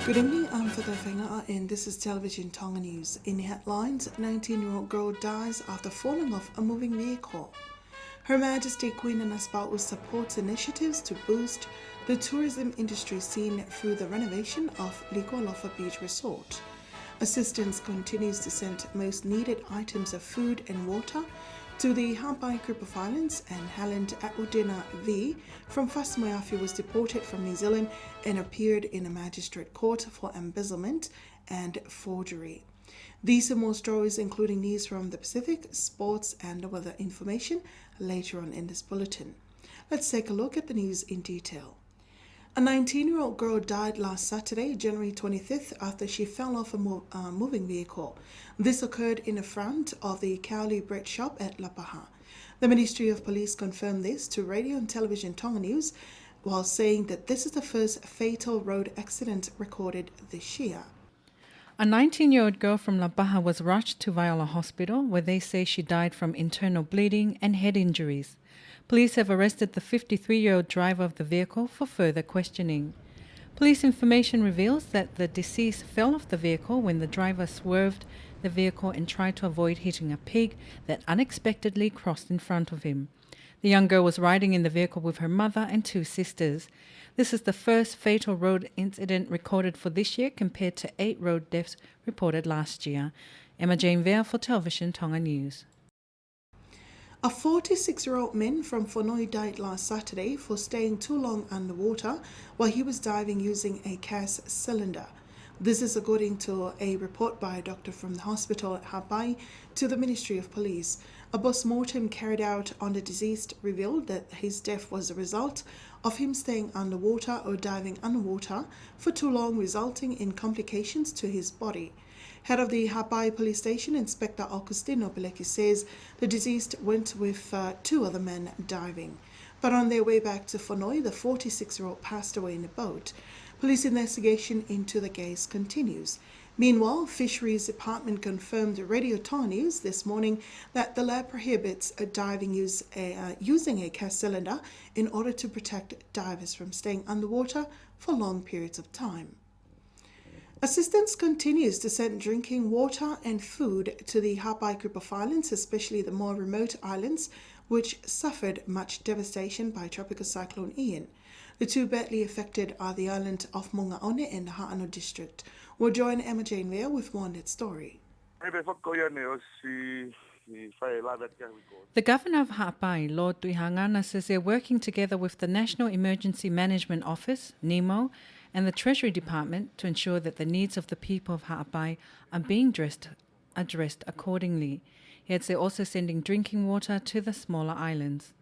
Good evening, I'm Father Fenga and this is Television Tonga News. In headlines, 19-year-old girl dies after falling off a moving vehicle. Her Majesty Queen Anaspaul supports initiatives to boost the tourism industry seen through the renovation of Likualofa Beach Resort. Assistance continues to send most needed items of food and water to the Hapai Group of Islands, and Helen Audina V from Fastmoyafi was deported from New Zealand and appeared in a magistrate court for embezzlement and forgery. These and more stories, including news from the Pacific, sports and weather information later on in this bulletin. Let's take a look at the news in detail. A 19-year-old girl died last Saturday, January 25th, after she fell off a moving vehicle. This occurred in the front of the Cowley bread shop at Lapaha. The Ministry of Police confirmed this to Radio and Television Tonga News, while saying that this is the first fatal road accident recorded this year. A 19-year-old girl from Lapaha was rushed to Viola Hospital, where they say she died from internal bleeding and head injuries. Police have arrested the 53-year-old driver of the vehicle for further questioning. Police information reveals that the deceased fell off the vehicle when the driver swerved the vehicle and tried to avoid hitting a pig that unexpectedly crossed in front of him. The young girl was riding in the vehicle with her mother and two sisters. This is the first fatal road incident recorded for this year compared to 8 road deaths reported last year. Emma Jane Vale for Television Tonga News. A 46-year-old man from Whanoi died last Saturday for staying too long underwater while he was diving using a gas cylinder. This is according to a report by a doctor from the hospital at Hapai to the Ministry of Police. A post-mortem carried out on the deceased revealed that his death was a result of him staying underwater or diving underwater for too long, resulting in complications to his body. Head of the Hapai Police Station, Inspector Augustino Peleki, says the deceased went with 2 other men diving. But on their way back to Whanoi, the 46-year-old passed away in a boat. Police investigation into the case continues. Meanwhile, Fisheries Department confirmed to Radio Tonga News this morning that the lab prohibits diving using a gas cylinder in order to protect divers from staying underwater for long periods of time. Assistance continues to send drinking water and food to the Hapai Group of Islands, especially the more remote islands, which suffered much devastation by Tropical Cyclone Ian. The 2 badly affected are the island of Mongaone and the Ha'ano district. We'll join Emma Jane Vale with more on that story. The Governor of Hapai, Lord Tuihangana, says they're working together with the National Emergency Management Office, NEMO, and the Treasury Department to ensure that the needs of the people of Hapai are being addressed accordingly. Yet they're also sending drinking water to the smaller islands.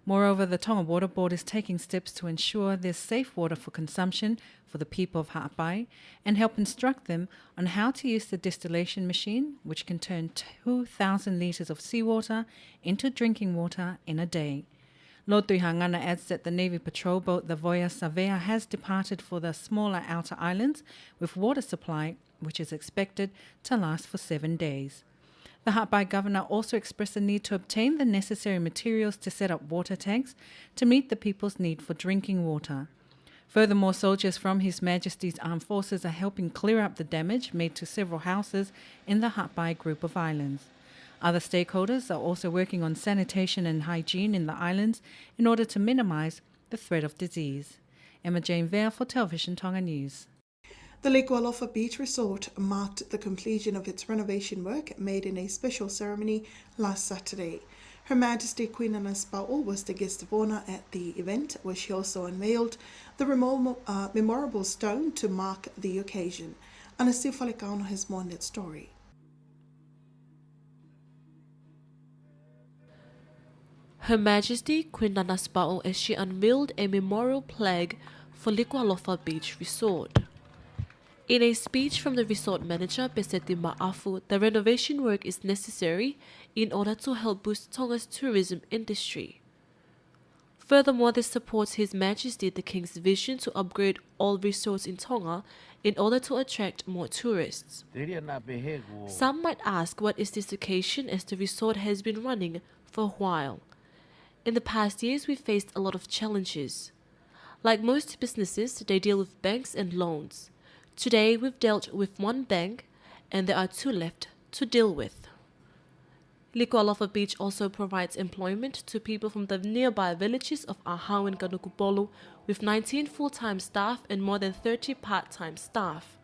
Moreover, the Tonga Water Board is taking steps to ensure there's safe water for consumption for the people of Hapai and help instruct them on how to use the distillation machine, which can turn 2,000 litres of seawater into drinking water in a day. Lord Tuihangana adds that the Navy patrol boat, the Voya Savea, has departed for the smaller outer islands with water supply, which is expected to last for 7 days. The Hapai Governor also expressed the need to obtain the necessary materials to set up water tanks to meet the people's need for drinking water. Furthermore, soldiers from His Majesty's Armed Forces are helping clear up the damage made to several houses in the Hapai Group of Islands. Other stakeholders are also working on sanitation and hygiene in the islands in order to minimise the threat of disease. Emma Jane Vale for Television Tonga News. The Likualofa Beach Resort marked the completion of its renovation work made in a special ceremony last Saturday. Her Majesty Queen Anaspaul was the guest of honour at the event, where she also unveiled the memorable stone to mark the occasion. Anastia Falecano has more on that story. Her Majesty Queen Anaspaul as she unveiled a memorial plaque for Likualofa Beach Resort. In a speech from the resort manager, Peseti Ma'afu, the renovation work is necessary in order to help boost Tonga's tourism industry. Furthermore, this supports His Majesty the King's vision to upgrade all resorts in Tonga in order to attract more tourists. Some might ask, what is this occasion, as the resort has been running for a while. In the past years, we've faced a lot of challenges. Like most businesses, they deal with banks and loans. Today we've dealt with one bank and there are 2 left to deal with. Likualofa Beach also provides employment to people from the nearby villages of Ahau and Kanukupolu with 19 full-time staff and more than 30 part-time staff.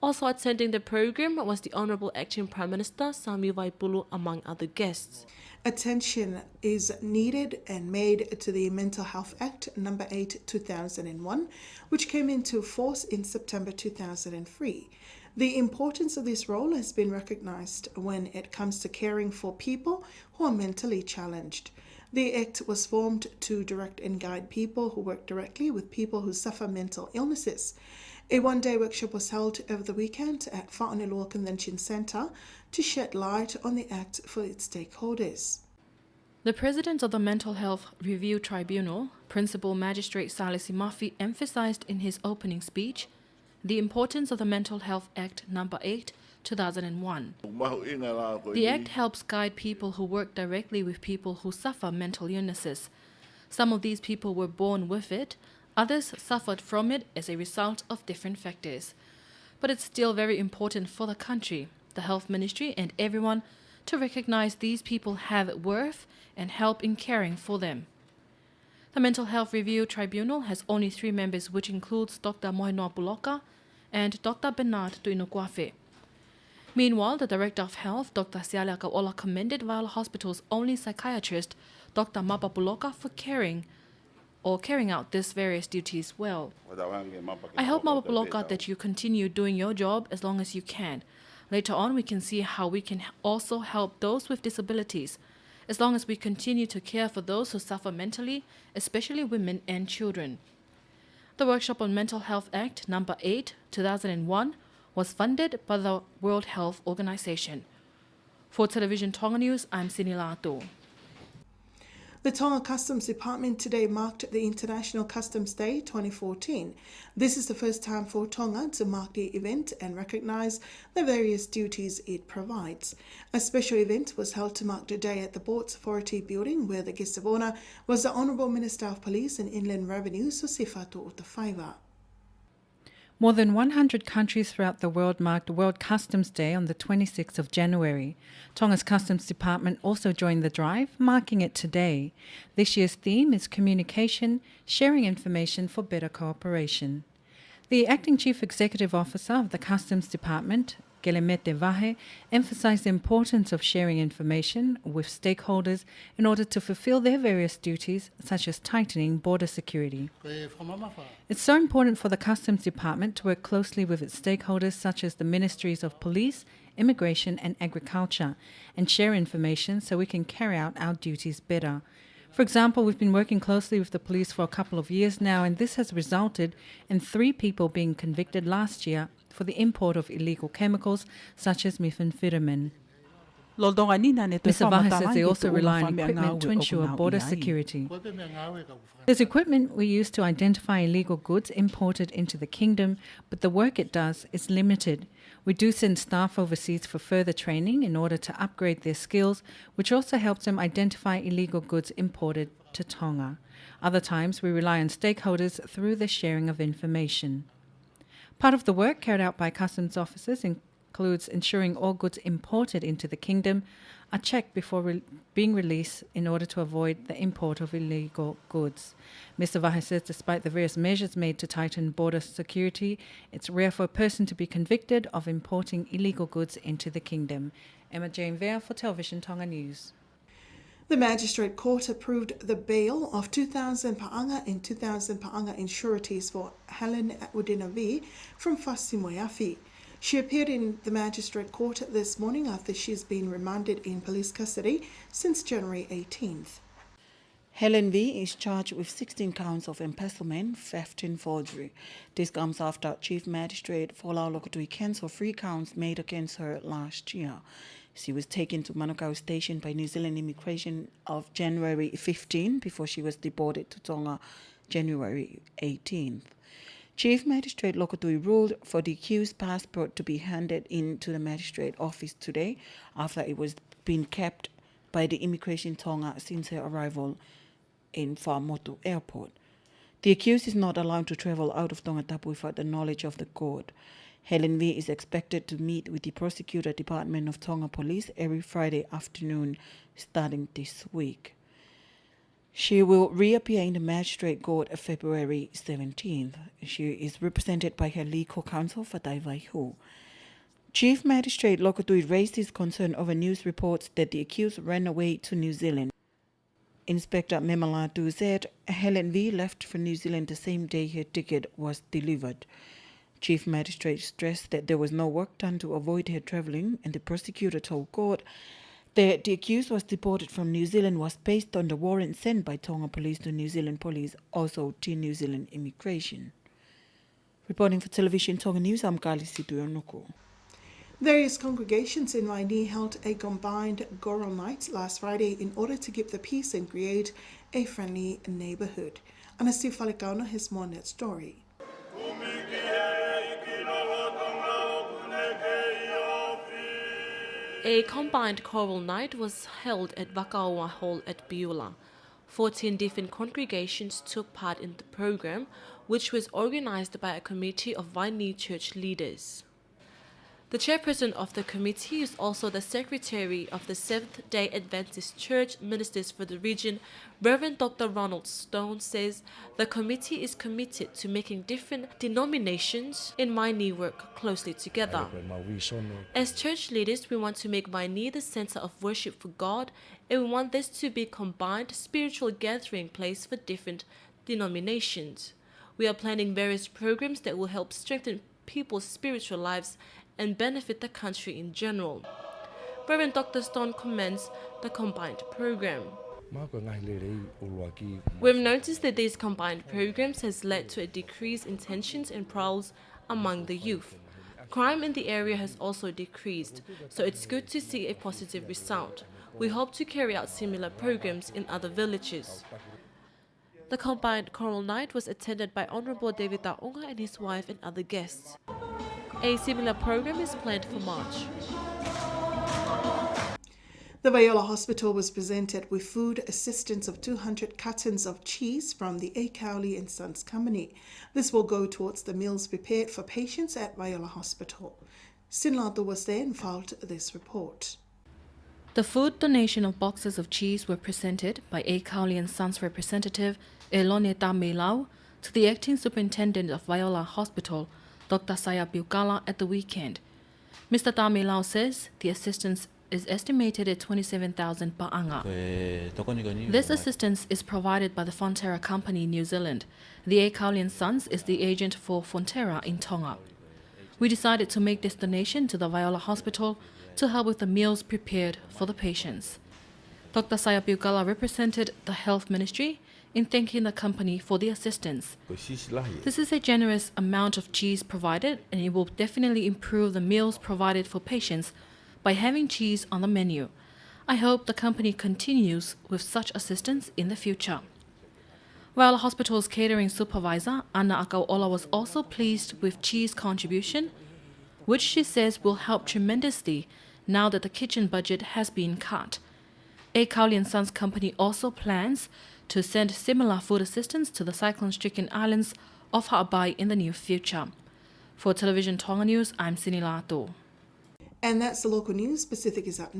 Also attending the program was the Honourable Acting Prime Minister Sami Waipulu among other guests. Attention is needed and made to the Mental Health Act No. 8, 2001, which came into force in September 2003. The importance of this role has been recognised when it comes to caring for people who are mentally challenged. The Act was formed to direct and guide people who work directly with people who suffer mental illnesses. A one-day workshop was held over the weekend at Whaonelua Convention Centre to shed light on the Act for its stakeholders. The President of the Mental Health Review Tribunal, Principal Magistrate Salesi Murphy, emphasised in his opening speech the importance of the Mental Health Act No. 8, 2001. The Act helps guide people who work directly with people who suffer mental illnesses. Some of these people were born with it, others suffered from it as a result of different factors. But it's still very important for the country, the Health Ministry and everyone to recognise these people have worth and help in caring for them. The Mental Health Review Tribunal has only 3 members, which includes Dr. Moinoa Puloka and Dr. Bernard Tuinokwafe. Meanwhile, the Director of Health, Dr. Siala Kauola, commended Vaila Hospital's only psychiatrist, Dr. Mapa Puloka, for carrying out these various duties well. I hope, Mapa Puloka, that you continue doing your job as long as you can. Later on, we can see how we can also help those with disabilities, as long as we continue to care for those who suffer mentally, especially women and children. The workshop on Mental Health Act No. 8, 2001 was funded by the World Health Organization. For Television Tonga News, I'm Sinila Ato. The Tonga Customs Department today marked the International Customs Day 2014. This is the first time for Tonga to mark the event and recognise the various duties it provides. A special event was held to mark the day at the Ports Authority building, where the guest of honour was the Honourable Minister of Police and Inland Revenue, Sosifatu Utafaiva. More than 100 countries throughout the world marked World Customs Day on the 26th of January. Tonga's Customs Department also joined the drive, marking it today. This year's theme is communication, sharing information for better cooperation. The Acting Chief Executive Officer of the Customs Department, Gelemete Vahe, emphasised the importance of sharing information with stakeholders in order to fulfil their various duties, such as tightening border security. It's so important for the Customs Department to work closely with its stakeholders, such as the Ministries of Police, Immigration and Agriculture, and share information so we can carry out our duties better. For example, we've been working closely with the police for a couple of years now, and this has resulted in 3 people being convicted last year for the import of illegal chemicals such as methamphetamine. Mr. Vahe says they also rely on equipment to ensure border security. There's equipment we use to identify illegal goods imported into the kingdom, but the work it does is limited. We do send staff overseas for further training in order to upgrade their skills, which also helps them identify illegal goods imported to Tonga. Other times we rely on stakeholders through the sharing of information. Part of the work carried out by customs officers includes ensuring all goods imported into the kingdom are checked before being released in order to avoid the import of illegal goods. Mr. Vahe says despite the various measures made to tighten border security, it's rare for a person to be convicted of importing illegal goods into the kingdom. Emma Jane Vere for Television Tonga News. The Magistrate Court approved the bail of 2,000 pa'anga and 2,000 pa'anga in sureties for Helen Udinavi from Fasimoyafi. She appeared in the Magistrate Court this morning after she's been remanded in police custody since January 18th. Helen V. is charged with 16 counts of embezzlement, theft and forgery. This comes after Chief Magistrate Folau Lokotui cancelled 3 counts made against her last year. She was taken to Manukau Station by New Zealand Immigration of January 15 before she was deported to Tonga January 18th. Chief Magistrate Lokotui ruled for the accused passport to be handed in to the magistrate office today after it was being kept by the Immigration Tonga since her arrival in Whamotu Airport. The accused is not allowed to travel out of Tongatapu without the knowledge of the court. Helen V is expected to meet with the Prosecutor Department of Tonga Police every Friday afternoon starting this week. She will reappear in the Magistrate Court on February 17th. She is represented by her legal counsel, Fatai Vaihu. Chief Magistrate Lokotui raised his concern over news reports that the accused ran away to New Zealand. Inspector Memalatu said Helen V left for New Zealand the same day her ticket was delivered. Chief Magistrate stressed that there was no work done to avoid her travelling, and the prosecutor told court that the accused was deported from New Zealand was based on the warrant sent by Tonga Police to New Zealand Police, also to New Zealand Immigration. Reporting for Television Tonga News, I'm Kali Situyonuku. Various congregations in Waini held a combined Goro night last Friday in order to keep the peace and create a friendly neighborhood. Anastia Falcao has more on that story. A combined choral night was held at Wakaoa Hall at Biula. 14 different congregations took part in the program, which was organized by a committee of Waini church leaders. The chairperson of the committee is also the secretary of the Seventh-day Adventist Church Ministers for the region. Reverend Dr. Ronald Stone says the committee is committed to making different denominations in Waini work closely together. As church leaders, we want to make Waini the center of worship for God, and we want this to be a combined spiritual gathering place for different denominations. We are planning various programs that will help strengthen people's spiritual lives and benefit the country in general. Reverend Dr. Stone commends the combined program. We've noticed that these combined programs has led to a decrease in tensions and prowls among the youth. Crime in the area has also decreased, so it's good to see a positive result. We hope to carry out similar programs in other villages. The combined choral night was attended by Honourable David Taonga and his wife and other guests. A similar program is planned for March. The Viola Hospital was presented with food assistance of 200 cartons of cheese from the A. Cowley and Sons Company. This will go towards the meals prepared for patients at Viola Hospital. Sinlato was there and filed this report. The food donation of boxes of cheese were presented by A. Cowley and Sons representative Elone Tamelau to the acting superintendent of Viola Hospital, Dr. Saya Biukala, at the weekend. Mr. Tamelau says the assistance is estimated at 27,000 per anga. This assistance is provided by the Fonterra Company in New Zealand. The A. Cowley and Sons is the agent for Fonterra in Tonga. We decided to make this donation to the Viola Hospital to help with the meals prepared for the patients. Dr. Saya Biukala represented the Health Ministry in thanking the company for the assistance. This is a generous amount of cheese provided, and it will definitely improve the meals provided for patients by having cheese on the menu. I hope the company continues with such assistance in the future. Viola Hospital's catering supervisor, Anna Akauola, was also pleased with cheese contribution, which she says will help tremendously now that the kitchen budget has been cut. A. Cowley and Sons Company also plans to send similar food assistance to the cyclone-stricken islands of Ha'apai in the near future. For Television Tonga News, I'm Sinilato. And that's the local news. Pacific is up next.